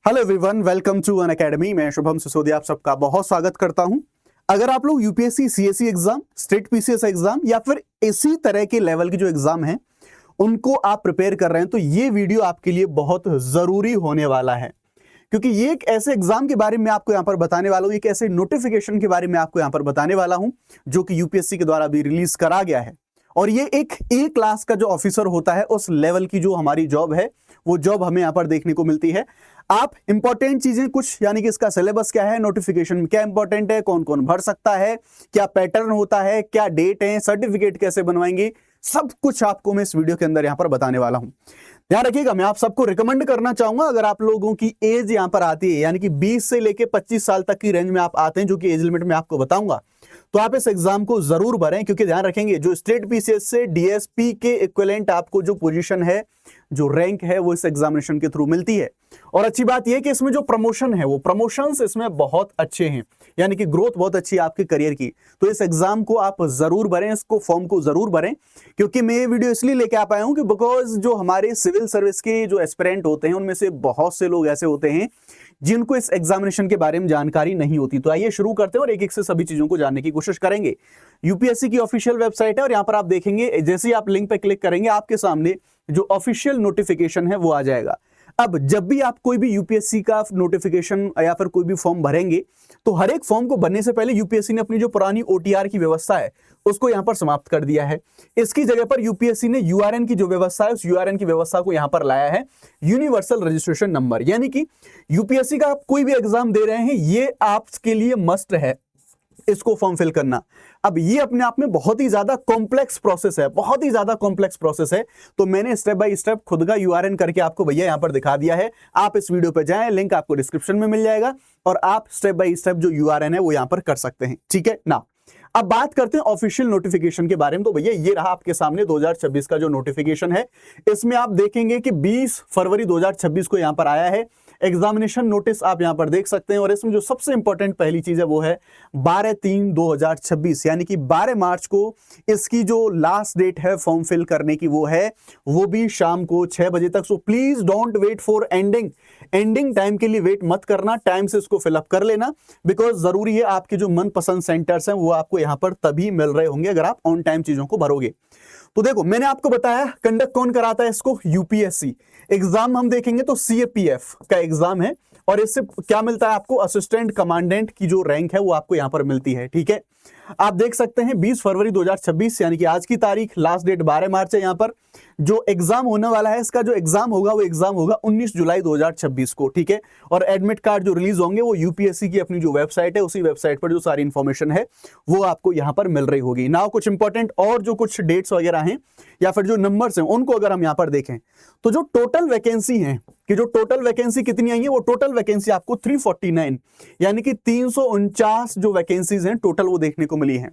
Hello everyone, welcome to Unacademy. मैं शुभम सिसोदिया आप सबका बहुत स्वागत करता हूं। अगर आप लोग UPSC CSC exam, state PCS exam या फिर इसी तरह के लेवल के जो एग्जाम हैं उनको आप प्रिपेयर कर रहे हैं तो ये वीडियो आपके लिए बहुत जरूरी होने वाला है, क्योंकि ये एक ऐसे एग्जाम के बारे में आपको यहां पर बताने वाला हूं, एक ऐसे नोटिफिकेशन के बारे में आपको यहां पर बताने वाला हूं जो कि यूपीएससी के द्वारा भी रिलीज करा गया है। और ये एक ए क्लास का जो ऑफिसर होता है उस लेवल की जो हमारी जॉब है वो जॉब हमें यहां पर देखने को मिलती है। आप इंपॉर्टेंट चीजें कुछ, यानी कि इसका सिलेबस क्या है, नोटिफिकेशन क्या इंपॉर्टेंट है, कौन कौन भर सकता है, क्या पैटर्न होता है, क्या डेट है, सर्टिफिकेट कैसे बनवाएंगे, सब कुछ आपको मैं इस वीडियो के अंदर यहां पर बताने वाला हूं। ध्यान रखिएगा, मैं आप सबको रिकमेंड करना चाहूंगा, अगर आप लोगों की एज यहां पर आती है, यानी कि 20 से लेके 25 साल तक की रेंज में आप आते हैं, जो कि एज लिमिट में आपको बताऊंगा, तो आप इस एग्जाम को जरूर भरें। क्योंकि ध्यान रखेंगे, जो स्टेट पीसीएस से डीएसपी के इक्विवेलेंट आपको जो पोजीशन है, जो रैंक है, वो इस एग्जामिनेशन के थ्रू मिलती है। और अच्छी बात यह कि इसमें जो प्रमोशन है, वो प्रमोशंस इसमें बहुत अच्छे हैं, यानी कि ग्रोथ बहुत अच्छी है आपके करियर की। तो इस एग्जाम को आप जरूर भरें, इसको फॉर्म को जरूर भरें। क्योंकि मैं ये वीडियो इसलिए लेके आ पाया हूं कि बिकॉज जो हमारे सिविल सर्विस के जो एस्पिरेंट होते हैं उनमें से बहुत से लोग ऐसे होते हैं जिनको इस एग्जामिनेशन के बारे में जानकारी नहीं होती। तो आइए शुरू करते हैं और एक एक से सभी चीजों को जानने की कोशिश करेंगे। यूपीएससी की ऑफिशियल वेबसाइट है और यहां पर आप देखेंगे, जैसे ही आप लिंक पे क्लिक करेंगे आपके सामने जो ऑफिशियल नोटिफिकेशन है वो आ जाएगा। अब जब भी आप कोई भी यूपीएससी का नोटिफिकेशन या फिर कोई भी फॉर्म भरेंगे तो हर एक फॉर्म को भरने से पहले यूपीएससी ने अपनी जो पुरानी ओटीआर की व्यवस्था है उसको यहां पर समाप्त कर दिया है। इसकी जगह पर यूपीएससी ने यूआरएन की जो व्यवस्था है, उस यूआरएन की व्यवस्था को यहां पर लाया है, यूनिवर्सल रजिस्ट्रेशन नंबर। यानी कि यूपीएससी का आप कोई भी एग्जाम दे रहे हैं, ये आपके लिए मस्ट है इसको फॉर्म फिल करना। अब ये अपने आप में बहुत ही ज्यादा कॉम्प्लेक्स प्रोसेस है, बहुत ही ज्यादा कॉम्प्लेक्स प्रोसेस है। तो मैंने स्टेप बाय स्टेप खुद का यूआरएन करके आपको भैया यहां पर दिखा दिया है। आप इस वीडियो पे जाएं, लिंक आपको डिस्क्रिप्शन में मिल जाएगा और आप स्टेप बाय स्टेप जो यूआरएन है वो यहां पर कर सकते हैं। ठीक है ना। अब बात करते हैं ऑफिशियल नोटिफिकेशन के बारे में। तो भैया ये रहा आपके सामने 2026 का जो नोटिफिकेशन है। इसमें आप देखेंगे कि 20 फरवरी 2026 को यहां पर आया है। एग्जामिनेशन नोटिस आप यहां पर देख सकते हैं और इसमें जो सबसे इंपॉर्टेंट पहली चीज है वो है 12/3/2026, यानी कि 12 मार्च को इसकी जो लास्ट डेट है फॉर्म फिल करने की वो है, वो भी शाम को 6 बजे तक। So please don't wait for ending time के लिए वेट मत करना, टाइम से इसको फिलअप कर लेना, बिकॉज जरूरी है आपके जो मनपसंद सेंटर्स हैं वो आपको यहां पर तभी मिल रहे होंगे अगर आप ऑन टाइम चीजों को भरोगे। तो देखो, मैंने आपको बताया कंडक्ट कौन कराता है इसको, यूपीएससी। एग्जाम हम देखेंगे तो सीएपीएफ का एग्जाम है और इससे क्या मिलता है आपको, असिस्टेंट कमांडेंट की जो रैंक है वो आपको यहां पर मिलती है। ठीक है, आप देख सकते हैं 20 फरवरी 2026 यानी कि आज की तारीख, लास्ट डेट 12 मार्च है। यहां पर जो एग्जाम होने वाला है, इसका जो एग्जाम होगा वो एग्जाम होगा 19 जुलाई 2026 को। ठीक है, और एडमिट कार्ड जो रिलीज होंगे वो यूपीएससी की अपनी जो वेबसाइट है, उसी वेबसाइट पर जो सारी इंफॉर्मेशन है वो आपको यहां पर मिल रही होगी। नाउ कुछ इंपॉर्टेंट और जो कुछ डेट्स वगैरह हैं या फिर जो नंबर्स हैं उनको अगर हम यहां पर देखें तो जो टोटल वैकेंसी है, कि जो टोटल वैकेंसी कितनी आई है, वो टोटल वैकेंसी आपको 349 यानी कि 349 जो वैकेंसीज हैं टोटल वो देखने को मिली है।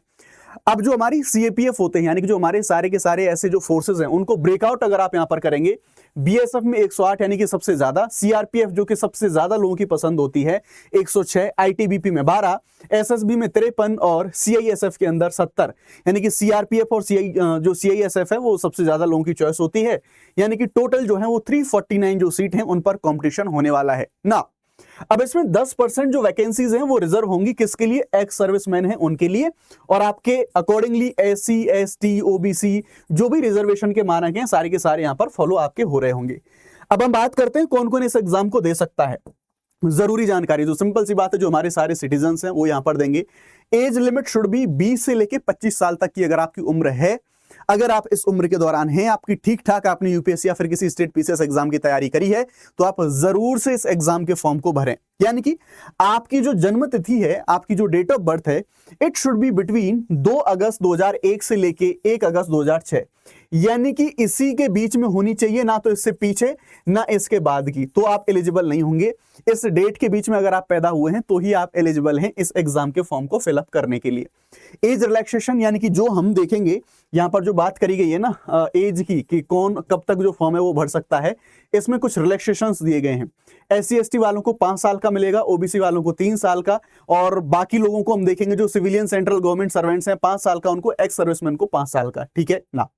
अब जो हमारी सीएपीएफ होते हैं, यानी कि जो हमारे सारे के सारे ऐसे जो फोर्सेस हैं उनको ब्रेकआउट अगर आप यहां पर करेंगे, बीएसएफ में 108 यानी कि सबसे ज्यादा, सीआरपीएफ जो कि सबसे ज्यादा लोगों की पसंद होती है 106, आईटीबीपी में 12, एसएसबी में 53 और सीआईएसएफ के अंदर 70, यानी कि सीआरपीएफ और जो सीआईएसएफ है वो सबसे ज्यादा लोगों की चॉइस होती है। यानी कि टोटल जो है वो 349 जो सीट है उन पर कॉम्पिटिशन होने वाला है ना। अब इसमें 10% जो वैकेंसीज हैं वो रिजर्व होंगी, किसके लिए, एक्स सर्विसमैन हैं उनके लिए, और आपके अकॉर्डिंगली एससी एसटी ओबीसी जो भी रिजर्वेशन के मानक हैं सारे के सारे यहां पर फॉलो आपके हो रहे होंगे। अब हम बात करते हैं कौन कौन इस एग्जाम को दे सकता है। जरूरी जानकारी, जो सिंपल सी बात है, जो हमारे सारे सिटीजन्स हैं वो यहां पर देंगे। एज लिमिट शुड बी 20 से लेके 25 साल तक की अगर आपकी उम्र है, अगर आप इस उम्र के दौरान हैं, आपकी ठीक ठाक आपने यूपीएससी या फिर किसी स्टेट पीसीएस एग्जाम की तैयारी करी है, तो आप जरूर से इस एग्जाम के फॉर्म को भरें। यानी कि आपकी जो जन्म तिथि है, आपकी जो डेट ऑफ बर्थ है, इट शुड बी बिटवीन 2 अगस्त 2001 से लेके 1 अगस्त 2006, यानी कि इसी के बीच में होनी चाहिए, ना तो इससे पीछे ना इसके बाद की, तो आप एलिजिबल नहीं होंगे। इस डेट के बीच में अगर आप पैदा हुए हैं तो ही आप एलिजिबल हैं इस एग्जाम के फॉर्म को फिलअप करने के लिए। एज रिलैक्सेशन, यानी कि जो हम देखेंगे यहां पर जो बात करी गई है ना एज की, कि कौन कब तक जो फॉर्म है वो भर सकता है, इसमें कुछ रिलैक्सेशंस दिए गए हैं। एससी एसटी वालों को 5 साल का मिलेगा, ओबीसी वालों को 3 साल का, और बाकी लोगों को हम देखेंगे जो सिविलियन सेंट्रल गवर्नमेंट सर्वेंट्स हैं 5 साल का, उनको एक्स सर्विसमैन को 5 साल का। ठीक है ना।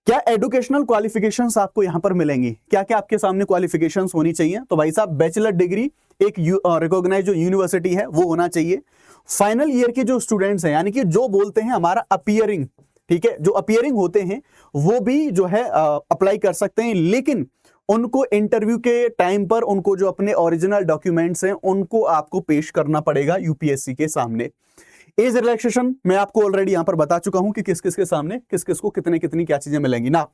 क्या एजुकेशनल क्वालिफिकेशंस आपको यहां पर मिलेंगी, क्या क्या आपके सामने क्वालिफिकेशंस होनी चाहिए? तो भाई साहब बैचलर डिग्री एक रिकॉग्नाइज्ड जो यूनिवर्सिटी है वो होना चाहिए। फाइनल ईयर के जो स्टूडेंट्स हैं, यानी कि जो बोलते हैं हमारा अपीयरिंग, ठीक है, जो अपीयरिंग होते हैं वो भी जो है अप्लाई कर सकते हैं, लेकिन उनको इंटरव्यू के टाइम पर उनको जो अपने ओरिजिनल डॉक्यूमेंट्स हैं उनको आपको पेश करना पड़ेगा यूपीएससी के सामने। एज रिलैक्सेशन मैं आपको ऑलरेडी यहां पर बता चुका हूं कि किस किस के सामने किस किस को कितने कितनी क्या चीजें मिलेंगी ना।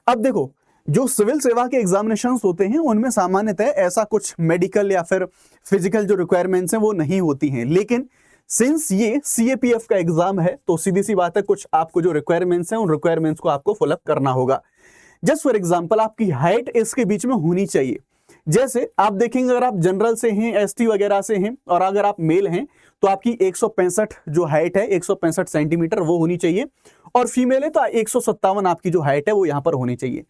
अब देखो, जो सिविल सेवा के एग्जामिनेशंस होते हैं उनमें सामान्यतः ऐसा कुछ मेडिकल या फिर फिजिकल जो रिक्वायरमेंट्स हैं वो नहीं होती हैं, लेकिन सिंस ये सीएपीएफ का एग्जाम है तो सीधी सी बात है कुछ आपको जो रिक्वायरमेंट्स हैं उन रिक्वायरमेंट्स को आपको फॉलोअप करना होगा। जस्ट फॉर एग्जांपल आपकी हाइट इसके बीच में होनी चाहिए। जैसे आप देखेंगे अगर आप जनरल से हैं, एसटी वगैरह से हैं और अगर आप मेल हैं तो आपकी 165 जो हाइट है 165 सेंटीमीटर वो होनी चाहिए, और फीमेल है तो 157 आपकी जो हाइट है वो यहां पर होनी चाहिए।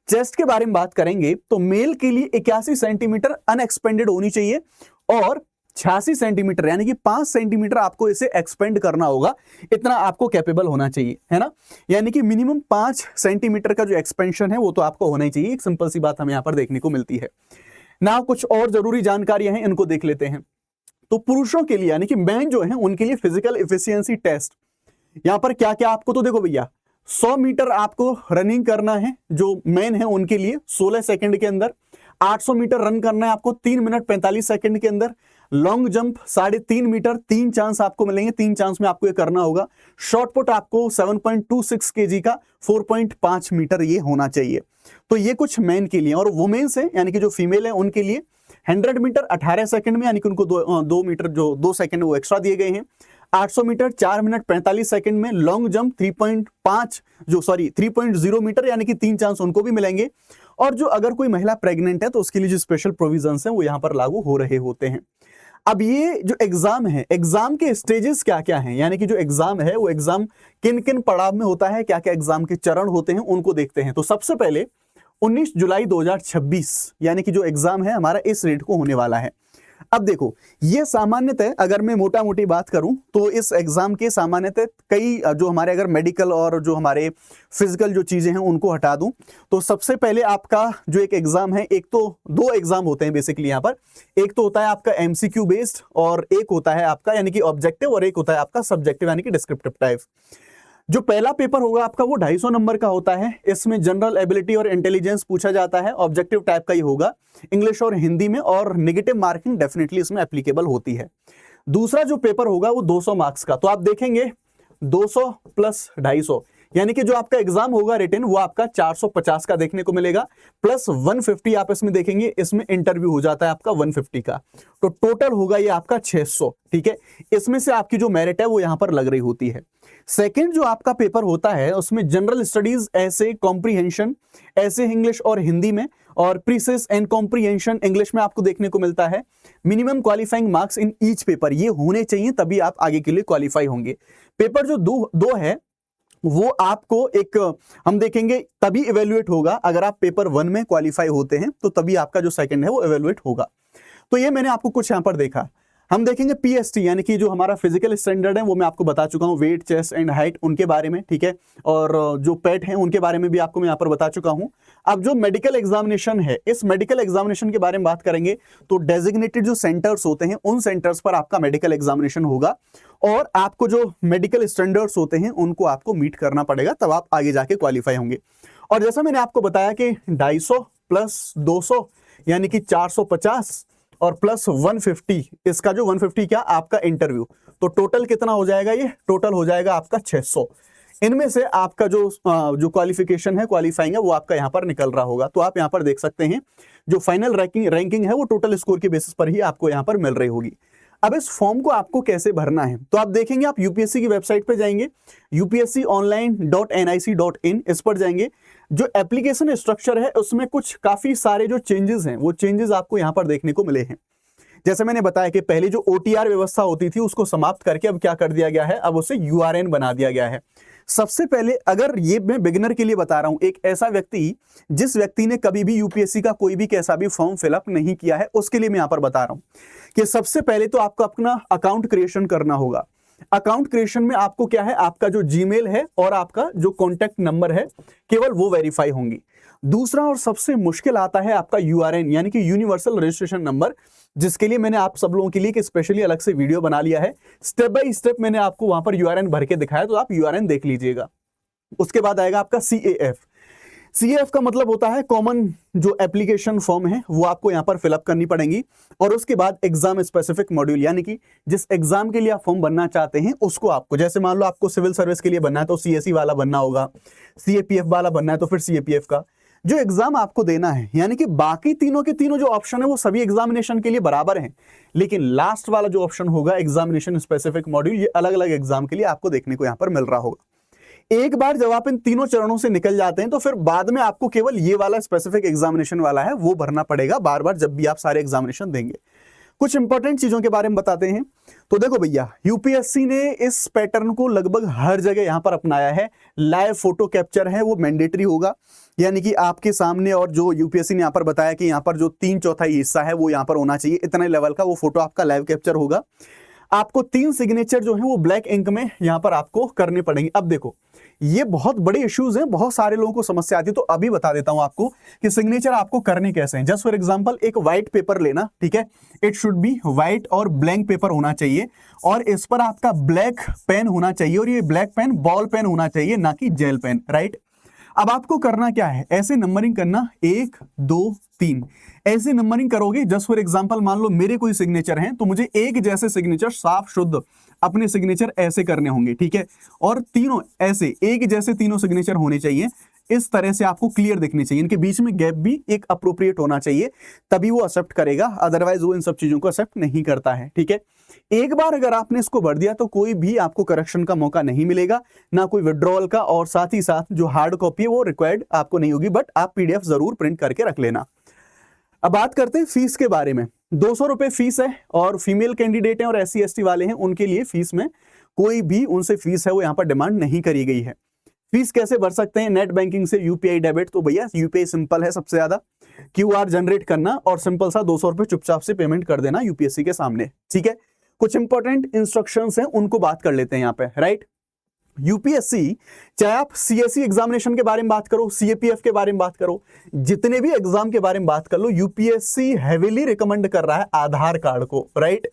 चेस्ट के बारे में बात करेंगे तो मेल के लिए 81 सेंटीमीटर अनएक्सपेंडेड होनी चाहिए और 86 सेंटीमीटर यानी कि 5 सेंटीमीटर आपको इसे एक्सपेंड करना होगा, इतना आपको कैपेबल होना चाहिए, है ना। यानी कि मिनिमम 5 सेंटीमीटर का जो एक्सपेंशन है वो तो आपको होना ही चाहिए। एक सिंपल सी बात हमें यहां पर देखने को मिलती है ना। कुछ और जरूरी जानकारियां हैं, इनको देख लेते हैं। तो पुरुषों के लिए यानी कि मैन जो है उनके लिए फिजिकल एफिशिएंसी टेस्ट, यहां पर क्या क्या आपको, तो देखो भैया 100 मीटर आपको रनिंग करना है जो मैन है उनके लिए 16 सेकंड के अंदर, 800 मीटर रन करना है आपको 3 मिनट 45 सेकंड के अंदर, लॉन्ग जंप 3.5 मीटर 3 चांस आपको मिलेंगे, 3 चांस में आपको ये करना होगा, शॉर्ट पुट आपको 7.26 केजी का 4.5 मीटर ये होना चाहिए। तो ये कुछ मैन के लिए, और वुमेन्स है यानी कि जो फीमेल है उनके लिए 100 मीटर 18 सेकंड में, यानी कि उनको 2 मीटर जो 2 सेकंड वो एक्स्ट्रा दिए गए हैं, 800 मीटर 4 मिनट 45 सेकंड में, लॉन्ग जंप 3.0 मीटर यानी कि 3 चांस उनको भी मिलेंगे, और जो अगर कोई महिला प्रेग्नेंट है तो उसके लिए जो स्पेशल प्रोविजंस हैं वो यहां पर लागू हो रहे होते हैं। अब ये जो एग्जाम है, एग्जाम के स्टेजेस क्या क्या हैं, यानी कि जो एग्जाम है वो एग्जाम किन किन पड़ाव में होता है, क्या क्या एग्जाम के चरण होते हैं उनको देखते हैं। तो सबसे पहले 19 जुलाई 2026 यानी कि जो एग्जाम है हमारा इस डेट को होने वाला है। अब देखो ये सामान्यतः अगर मैं मोटा मोटी बात करूं तो इस एग्जाम के सामान्यतः कई जो हमारे अगर मेडिकल और जो हमारे फिजिकल जो चीजें हैं उनको हटा दूं तो सबसे पहले आपका जो एक एग्जाम है, एक तो 2 एग्जाम होते हैं बेसिकली यहाँ पर, एक तो होता है आपका एमसीक्यू बेस्ड और एक होता है आपका यानी कि ऑब्जेक्टिव, और एक होता है आपका सब्जेक्टिव यानी कि डिस्क्रिप्टिव टाइप। जो पहला पेपर होगा आपका वो 250 नंबर का होता है, इसमें जनरल एबिलिटी और इंटेलिजेंस पूछा जाता है, ऑब्जेक्टिव टाइप का ही होगा, इंग्लिश और हिंदी में, और नेगेटिव मार्किंग डेफिनेटली इसमें एप्लीकेबल होती है। दूसरा जो पेपर होगा वो 200 मार्क्स का, तो आप देखेंगे 200 प्लस 250 यानी कि जो आपका एग्जाम होगा रिटन वो आपका 450 का देखने को मिलेगा, प्लस 150 आप इसमें देखेंगे, इसमें इंटरव्यू हो जाता है आपका 150 का, तो टोटल होगा ये आपका 600। ठीक है, इसमें से आपकी जो मेरिट है वो यहां पर लग रही होती है। सेकंड जो आपका पेपर होता है उसमें जनरल स्टडीज, ऐसे कॉम्प्रीहेंशन, ऐसे इंग्लिश और हिंदी में, और प्रीसेस एंड कॉम्प्रीहेंशन इंग्लिश में आपको देखने को मिलता है। Minimum qualifying marks in each paper ये होने चाहिए, तभी आप आगे के लिए क्वालिफाई होंगे। पेपर जो दो है वो आपको एक हम देखेंगे तभी इवेल्युएट होगा, अगर आप पेपर 1 में क्वालिफाई होते हैं तो तभी आपका जो सेकंड है वो इवेल्युएट होगा। तो ये मैंने आपको कुछ यहां पर देखा। हम देखेंगे पीएसटी यानी कि जो हमारा फिजिकल स्टैंडर्ड है वो मैं आपको बता चुका हूं, वेट, चेस्ट एंड हाइट उनके बारे में, ठीक है, और जो पेट हैं उनके बारे में भी आपको मैं यहां पर बता चुका हूं। अब जो मेडिकल एग्जामिनेशन है, इस मेडिकल एग्जामिनेशन के बारे में बात करेंगे तो डेजिग्नेटेड जो सेंटर्स होते हैं उन सेंटर्स पर आपका मेडिकल एग्जामिनेशन होगा, और आपको जो मेडिकल स्टैंडर्ड्स होते हैं उनको आपको मीट करना पड़ेगा, तब आप आगे जाके क्वालिफाई होंगे। और जैसा मैंने आपको बताया कि 250 प्लस 200 यानी कि 450 और प्लस 150, इसका जो 150 क्या आपका इंटरव्यू, तो टोटल कितना हो जाएगा, ये टोटल हो जाएगा आपका 600। इनमें से आपका जो क्वालिफिकेशन है, क्वालिफाइंग है, वो आपका यहां पर निकल रहा होगा। तो आप यहां पर देख सकते हैं जो फाइनल रैंकिंग है वो टोटल स्कोर के बेसिस पर ही आपको यहां पर मिल रही होगी। अब इस फॉर्म को आपको कैसे भरना है, तो आप देखेंगे आप यूपीएससी की वेबसाइट पे जाएंगे, upsconline.nic.in, इस पर जाएंगे। जो एप्लीकेशन स्ट्रक्चर है उसमें कुछ काफी सारे जो चेंजेस हैं वो चेंजेस आपको यहां पर देखने को मिले हैं। जैसे मैंने बताया कि पहले जो ओटीआर व्यवस्था होती थी उसको समाप्त करके अब क्या कर दिया गया है, अब उसे यूआरएन बना दिया गया है। सबसे पहले अगर ये मैं बिगिनर के लिए बता रहा हूं, एक ऐसा व्यक्ति जिस व्यक्ति ने कभी भी यूपीएससी का कोई भी कैसा भी फॉर्म फिलअप नहीं किया है उसके लिए मैं यहां पर बता रहा हूं कि सबसे पहले तो आपको अपना अकाउंट क्रिएशन करना होगा। अकाउंट क्रिएशन में आपको क्या है, आपका जो जीमेल है और आपका जो कॉन्टैक्ट नंबर है केवल वो वेरीफाई होंगी। दूसरा और सबसे मुश्किल आता है आपका यूआरएन यानी कि यूनिवर्सल रजिस्ट्रेशन नंबर, जिसके लिए मैंने आप सब लोगों के लिए स्पेशली अलग से वीडियो बना लिया है। स्टेप बाय स्टेप मैंने आपको वहां पर यूआरएन भर के दिखाया, तो आप यूआरएन देख लीजिएगा। उसके बाद आएगा आपका सीएएफ। सीएएफ का मतलब होता है कॉमन जो एप्लीकेशन फॉर्म है वो आपको यहां पर फिलअप करनी पड़ेगी। और उसके बाद एग्जाम स्पेसिफिक मॉड्यूल यानी कि जिस एग्जाम के लिए आप फॉर्म भरना चाहते हैं उसको आपको, जैसे मान लो आपको सिविल सर्विस के लिए बनना है तो सीएसई वाला बनना होगा, सीएपीएफ वाला बनना है तो फिर सीएपीएफ का जो एग्जाम आपको देना है। यानी कि बाकी तीनों के तीनों जो ऑप्शन है वो सभी एग्जामिनेशन के लिए बराबर हैं, लेकिन लास्ट वाला जो ऑप्शन होगा एग्जामिनेशन स्पेसिफिक मॉड्यूल, ये अलग अलग एग्जाम के लिए आपको देखने को यहां पर मिल रहा होगा। एक बार जब आप इन तीनों चरणों से निकल जाते हैं तो फिर बाद में आपको केवल ये वाला स्पेसिफिक एग्जामिनेशन वाला है वो भरना पड़ेगा बार बार जब भी आप सारे एग्जामिनेशन देंगे। कुछ इंपॉर्टेंट चीजों के बारे में बताते हैं। तो देखो भैया, यूपीएससी ने इस पैटर्न को लगभग हर जगह यहां पर अपनाया है। लाइव फोटो कैप्चर है वो मैंडेटरी होगा, यानी कि आपके सामने, और जो यूपीएससी ने यहां पर बताया कि यहां पर जो 3/4 हिस्सा है वो यहां पर होना चाहिए, इतने लेवल का वो फोटो आपका लाइव कैप्चर होगा। आपको 3 सिग्नेचर जो है वो ब्लैक इंक में यहां पर आपको करने पड़ेंगे। अब देखो, ये बहुत बड़े इश्यूज हैं, बहुत सारे लोगों को समस्या आती है, तो अभी बता देता हूं आपको कि सिग्नेचर आपको करने कैसे हैं। जस्ट फॉर एग्जांपल एक व्हाइट पेपर लेना, ठीक है, इट शुड बी व्हाइट और ब्लैंक पेपर होना चाहिए, और इस पर आपका ब्लैक पेन होना चाहिए, और ये ब्लैक पेन बॉल पेन होना चाहिए, ना कि जेल पेन, राइट। अब आपको करना क्या है, ऐसे नंबरिंग करना 1 2 3 ऐसे नंबरिंग करोगे। जस्ट फॉर एग्जांपल मान लो मेरे कोई सिग्नेचर हैं तो मुझे एक जैसे सिग्नेचर साफ शुद्ध अपने सिग्नेचर ऐसे करने होंगे, ठीक है, और तीनों ऐसे एक जैसे तीनों सिग्नेचर होने चाहिए। इस तरह से आपको क्लियर दिखनी चाहिए, इनके बीच में गैप भी एक अप्रोप्रिएट होना चाहिए, तभी वो एक्सेप्ट करेगा, अदरवाइज वो इन सब चीजों को एक्सेप्ट नहीं करता है, ठीक है। एक बार अगर आपने इसको भर दिया तो कोई भी आपको करेक्शन का मौका नहीं मिलेगा, ना कोई विड्रॉल का, और साथ ही साथ जो हार्ड कॉपी है वो रिक्वायर्ड आपको नहीं होगी, बट आप पीडीएफ जरूर प्रिंट करके रख लेना। अब बात करते हैं फीस के बारे में। 200 रुपए फीस है, और फीमेल कैंडिडेट हैं और SC ST वाले हैं उनके लिए फीस में कोई भी उनसे फीस है वो यहाँ पर डिमांड नहीं करी गई है। फीस कैसे भर सकते हैं, नेट बैंकिंग से, यूपीआई डेबिट, तो भैया यूपीआई सिंपल है सबसे ज्यादा, QR जनरेट करना और सिंपल सा 200 रुपए चुपचाप से पेमेंट कर देना यूपीएससी के सामने, ठीक है। कुछ इंपॉर्टेंट इंस्ट्रक्शंस हैं उनको बात कर लेते हैं यहाँ पे, राइट। यूपीएससी, चाहे आप सीएससी एग्जामिनेशन के बारे में बात करो, सीएपीएफ के बारे में बात करो, जितने भी एग्जाम के बारे में बात कर लो, यूपीएससी हेवीली रिकमेंड कर रहा है आधार कार्ड को, राइट,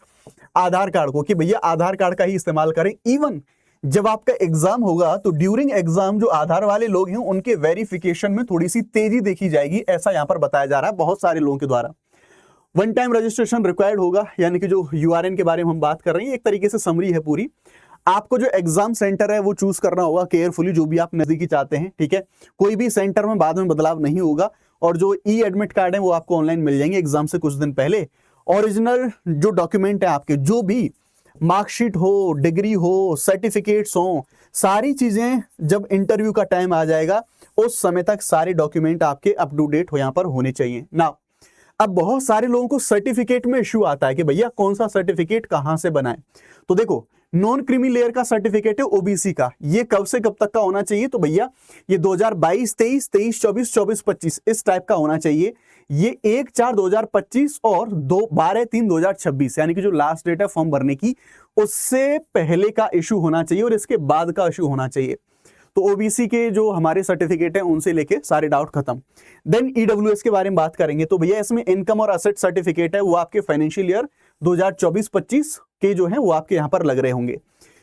आधार कार्ड को, कि भैया आधार कार्ड का ही इस्तेमाल करें। इवन जब आपका एग्जाम होगा तो ड्यूरिंग एग्जाम जो आधार वाले लोग हैं उनके वेरिफिकेशन में थोड़ी सी तेजी देखी जाएगी, ऐसा यहां पर बताया जा रहा है बहुत सारे लोगों के द्वारा। वन टाइम रजिस्ट्रेशन रिक्वायर्ड होगा, यानी कि जो यूआरएन के बारे में हम बात कर रहे हैं, एक तरीके से समरी है पूरी। आपको जो एग्जाम सेंटर है वो चूज करना होगा केयरफुली, जो भी आप नजदीकी चाहते हैं, ठीक है। कोई भी सेंटर में बाद में बदलाव नहीं होगा, और जो ई एडमिट कार्ड है वो आपको ऑनलाइन मिल जाएंगे एग्जाम से कुछ दिन पहले। ओरिजिनल जो डॉक्यूमेंट है आपके, जो भी मार्कशीट हो, डिग्री हो, सर्टिफिकेट्स हो, सारी चीजें जब इंटरव्यू का टाइम आ जाएगा उस समय तक सारे डॉक्यूमेंट आपके अप टू डेट हो यहाँ पर होने चाहिए ना। अब बहुत सारे लोगों को सर्टिफिकेट में इश्यू आता है कि भैया कौन सा सर्टिफिकेट कहां से बनाए। तो देखो, नॉन क्रीमी लेयर का सर्टिफिकेट है ओबीसी का, ये कब से कब तक का होना चाहिए, तो भैया ये 2022, 23, 24, 25 इस टाइप का होना चाहिए। ये 1/4/2025 और 12/3/2026 यानी कि जो लास्ट डेट है फॉर्म भरने की, उससे पहले का इशू होना चाहिए और इसके बाद का इशू होना चाहिए। तो ओबीसी के जो हमारे सर्टिफिकेट हैं उनसे लेके सारे डाउट खत्म। देन ईडब्ल्यूएस के बारे में बात करेंगे, तो भैया इसमें इनकम और असेट सर्टिफिकेट है, वो आपके फाइनेंशियल ईयर 2024-25 के जो है वो आपके यहाँ पर लग रहे होंगे।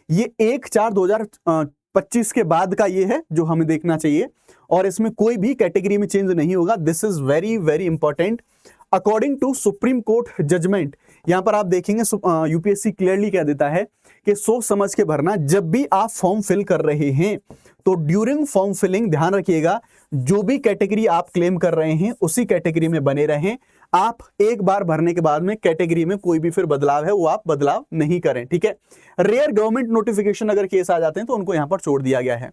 ये 1/4/2025 के बाद का ये है जो हमें देखना चाहिए, और इसमें कोई भी कैटेगरी में चेंज नहीं होगा। This is very very important. According to supreme court judgment, यहां पर आप देखेंगे यूपीएससी क्लियरली कह देता है कि सोच समझ के भरना। जब भी आप फॉर्म फिल कर रहे हैं तो ड्यूरिंग फॉर्म फिलिंग ध्यान रखिएगा, जो भी कैटेगरी आप क्लेम कर रहे हैं उसी कैटेगरी में बने रहें। आप एक बार भरने के बाद में कैटेगरी में कोई भी फिर बदलाव है वो आप बदलाव नहीं करें, ठीक है। रेयर गवर्नमेंट नोटिफिकेशन अगर केस आ जाते हैं तो उनको यहां पर छोड़ दिया गया है।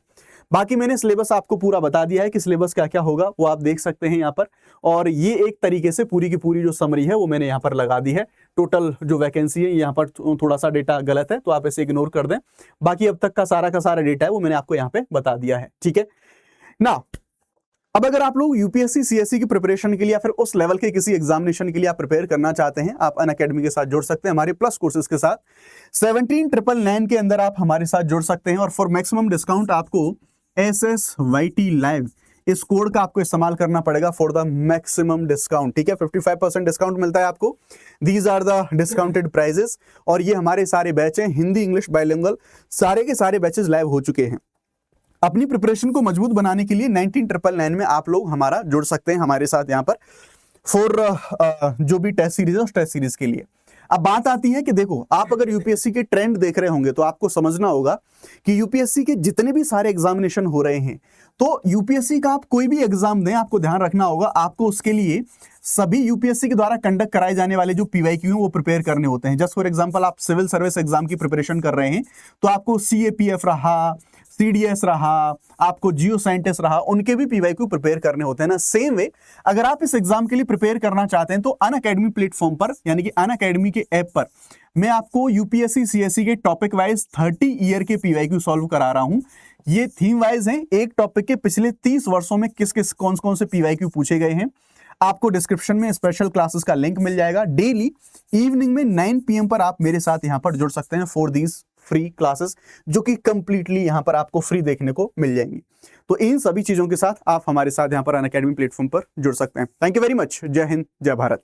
बाकी मैंने सिलेबस आपको पूरा बता दिया है कि सिलेबस क्या क्या होगा, वो आप देख सकते हैं यहाँ पर। और ये एक तरीके से पूरी की पूरी जो समरी है वो मैंने यहाँ पर लगा दी है। टोटल जो वैकेंसी है यहाँ पर थोड़ा सा डेटा गलत है तो आप इसे इग्नोर कर दें। बाकी अब तक का सारा डेटा है वो मैंने आपको यहाँ पे बता दिया है, ठीक है ना। अब अगर आप लोग यूपीएससी सीएससी की प्रिपरेशन के लिए या फिर उस लेवल के किसी एग्जामिनेशन के लिए आप प्रिपेयर करना चाहते हैं, आप अनअकैडमी के साथ जुड़ सकते हैं हमारे प्लस कोर्सेज के साथ। 17,999 के अंदर आप हमारे साथ जुड़ सकते हैं और फॉर मैक्सिमम डिस्काउंट आपको SSYT लाइव इस कोड का आपको इस्तेमाल करना पड़ेगा फॉर द मैक्सिमम डिस्काउंट। ठीक है, 55% डिस्काउंट मिलता है आपको। These are the discounted prices और ये हमारे सारे बैच हैं, हिंदी इंग्लिश बाइलिंगुअल सारे के सारे बैचेस लाइव हो चुके हैं। अपनी प्रिपरेशन को मजबूत बनाने के लिए 19,999 में आप लोग हमारा जुड़ सकते हैं हमारे साथ यहाँ पर फॉर जो भी टेस्ट सीरीज है उस टेस्ट सीरीज के लिए। अब बात आती है कि देखो, आप अगर यूपीएससी के ट्रेंड देख रहे होंगे तो आपको समझना होगा कि यूपीएससी के जितने भी सारे एग्जामिनेशन हो रहे हैं, तो यूपीएससी का आप कोई भी एग्जाम दें, आपको ध्यान रखना होगा आपको उसके लिए सभी यूपीएससी के द्वारा कंडक्ट कराए जाने वाले जो पीवाईक्यू हैं वो प्रिपेयर करने होते हैं। जस्ट फॉर एग्जांपल आप सिविल सर्विस एग्जाम की प्रिपरेशन कर रहे हैं तो आपको सीएपीएफ रहा, सीडीएस रहा, आपको जियो साइंटिस्ट रहा, उनके भी पीवाईक्यू प्रिपेयर करने होते हैं ना। सेम वे अगर आप इस एग्जाम के लिए प्रिपेयर करना चाहते हैं तो अनअकैडमी प्लेटफॉर्म पर यानी कि अनअकैडमी के ऐप पर मैं आपको यूपीएससी सीएससी के टॉपिक वाइज 30 ईयर के पीवाईक्यू सॉल्व करा रहा हूं। ये थीम वाइज हैं, एक टॉपिक के पिछले 30 वर्षों में किस किस कौन कौन से पीवाईक्यू पूछे गए हैं। आपको डिस्क्रिप्शन में स्पेशल क्लासेस का लिंक मिल जाएगा। डेली इवनिंग में 9 PM पर आप मेरे साथ यहां पर जुड़ सकते हैं फॉर दीज फ्री क्लासेस, जो कि कंप्लीटली यहां पर आपको फ्री देखने को मिल जाएंगी। तो इन सभी चीजों के साथ आप हमारे साथ यहां पर अनअकैडमी प्लेटफॉर्म पर जुड़ सकते हैं। Thank you very much. जय हिंद, जय भारत।